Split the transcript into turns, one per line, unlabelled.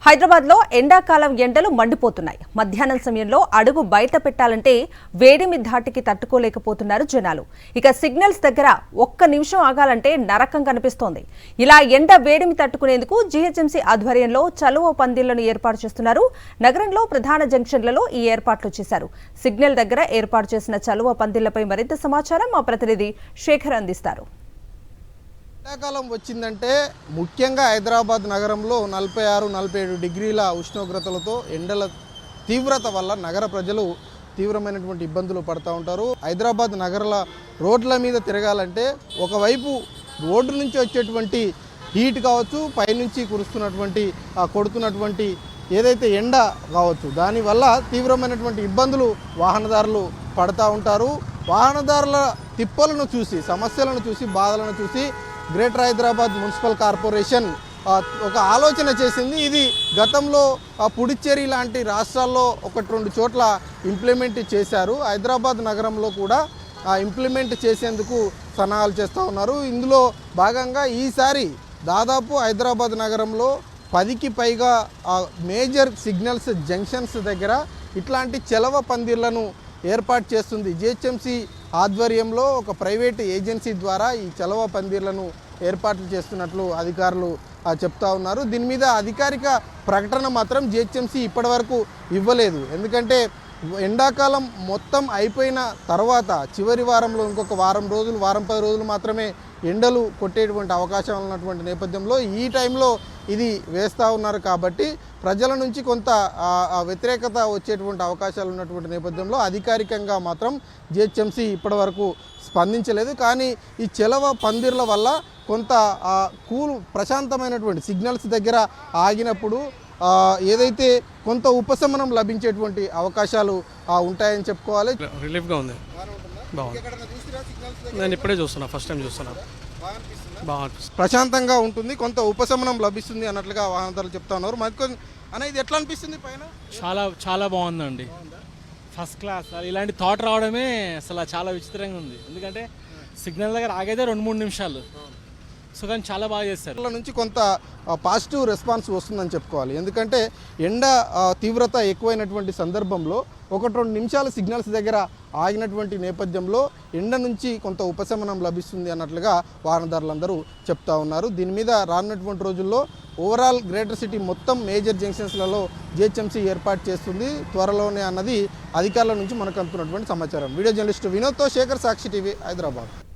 హైదరాబాద్లో ఎండాకాలం ఎండలు మండిపోతున్నాయి. మధ్యాహ్నం సమయంలో అడుగు బయట పెట్టాలంటే వేడిమి ధాటికి తట్టుకోలేకపోతున్నారు జనాలు. ఇక సిగ్నల్స్ దగ్గర ఒక్క నిమిషం ఆగాలంటే నరకం కనిపిస్తోంది. ఇలా ఎండ వేడిమి తట్టుకునేందుకు జీహెచ్ఎంసీ ఆధ్వర్యంలో చలువ పందిళ్లను ఏర్పాటు చేస్తున్నారు. నగరంలో ప్రధాన జంక్షన్లలో ఈ ఏర్పాట్లు చేశారు. సిగ్నల్ దగ్గర ఏర్పాటు చేసిన చలువ పందిళ్లపై మరింత సమాచారం మా ప్రతినిధి శేఖర్ అందిస్తారు.
ఎండాకాలం వచ్చిందంటే ముఖ్యంగా హైదరాబాద్ నగరంలో 46-47 డిగ్రీల ఉష్ణోగ్రతలతో ఎండల తీవ్రత వల్ల నగర ప్రజలు తీవ్రమైనటువంటి ఇబ్బందులు పడుతూ ఉంటారు. హైదరాబాద్ నగరాల రోడ్ల మీద తిరగాలంటే ఒకవైపు రోడ్డు నుంచి వచ్చేటువంటి హీట్ కావచ్చు, పైనుంచి కురుస్తున్నటువంటి కొడుతున్నటువంటి ఏదైతే ఎండ కావచ్చు, దానివల్ల తీవ్రమైనటువంటి ఇబ్బందులు వాహనదారులు పడుతూ ఉంటారు. వాహనదారుల తిప్పలను చూసి, సమస్యలను చూసి, బాధలను చూసి గ్రేటర్ హైదరాబాద్ మున్సిపల్ కార్పొరేషన్ ఒక ఆలోచన చేసింది. ఇది గతంలో పుడుచ్చేరి లాంటి రాష్ట్రాల్లో 1-2 చోట్ల ఇంప్లిమెంట్ చేశారు. హైదరాబాద్ నగరంలో కూడా ఇంప్లిమెంట్ చేసేందుకు సన్నాహాలు చేస్తూ ఉన్నారు. ఇందులో భాగంగా ఈసారి దాదాపు హైదరాబాద్ నగరంలో 10కి పైగా మేజర్ సిగ్నల్స్ జంక్షన్స్ దగ్గర ఇట్లాంటి చలవ పందిర్లను ఏర్పాటు చేస్తుంది. జిహెచ్ఎంసీ ఆధ్వర్యంలో ఒక ప్రైవేటు ఏజెన్సీ ద్వారా ఈ చలవ పందిర్లను ఏర్పాట్లు చేస్తున్నట్లు అధికారులు చెప్తా ఉన్నారు. దీని మీద అధికారిక ప్రకటన మాత్రం జిహెచ్ఎంసీ ఇప్పటివరకు ఇవ్వలేదు. ఎందుకంటే ఎండాకాలం మొత్తం అయిపోయిన తర్వాత చివరి వారంలో ఇంకొక వారం 10 రోజులు మాత్రమే ఎండలు కొట్టేటువంటి అవకాశం ఉన్నటువంటి నేపథ్యంలో ఈ టైంలో ఇది వేస్తూ ఉన్నారు. కాబట్టి ప్రజల నుంచి కొంత వ్యతిరేకత వచ్చేటువంటి అవకాశాలు ఉన్నటువంటి నేపథ్యంలో అధికారికంగా మాత్రం జిహెచ్ఎంసీ ఇప్పటివరకు స్పందించలేదు. కానీ ఈ చలవ పందిర్ల వల్ల కొంత ప్రశాంతమైనటువంటి సిగ్నల్స్ దగ్గర ఆగినప్పుడు ఏదైతే కొంత ఉపశమనం లభించేటువంటి అవకాశాలు ఉంటాయని చెప్పుకోవాలి.
రిలీఫ్గా ఉంది, బాగుంది. నేను ఇప్పుడే చూస్తున్నా, ఫస్ట్ టైం చూస్తున్నా. బాగా
ప్రశాంతంగా ఉంటుంది, కొంత ఉపశమనం లభిస్తుంది అన్నట్లుగా వాహనదారులు చెప్తా ఉన్నారు. అనేది ఎట్లా అనిపిస్తుంది పైన?
చాలా చాలా బాగుందండి, ఫస్ట్ క్లాస్. ఇలాంటి థాట్ రావడమే అసలు చాలా విచిత్రంగా ఉంది. ఎందుకంటే సిగ్నల్ దగ్గర ఆగైతే 2-3 నిమిషాలు, సో కానీ చాలా బాగా చేస్తారు.
నుంచి కొంత పాజిటివ్ రెస్పాన్స్ వస్తుందని చెప్పుకోవాలి. ఎందుకంటే ఎండ తీవ్రత ఎక్కువైనటువంటి సందర్భంలో 1-2 నిమిషాలు సిగ్నల్స్ దగ్గర ఆగినటువంటి నేపథ్యంలో ఎండ నుంచి కొంత ఉపశమనం లభిస్తుంది అన్నట్లుగా వాహనదారులందరూ చెప్తా ఉన్నారు. దీని మీద రానున్నటువంటి రోజుల్లో ఓవరాల్ గ్రేటర్ సిటీ మొత్తం మేజర్ జంక్షన్స్లలో జిహెచ్ఎంసీ ఏర్పాటు చేస్తుంది త్వరలోనే అన్నది అధికారుల నుంచి మనకు అందుతున్నటువంటి సమాచారం. వీడియో జర్నలిస్టు వినోద్తో శేఖర్, సాక్షి టీవీ, హైదరాబాద్.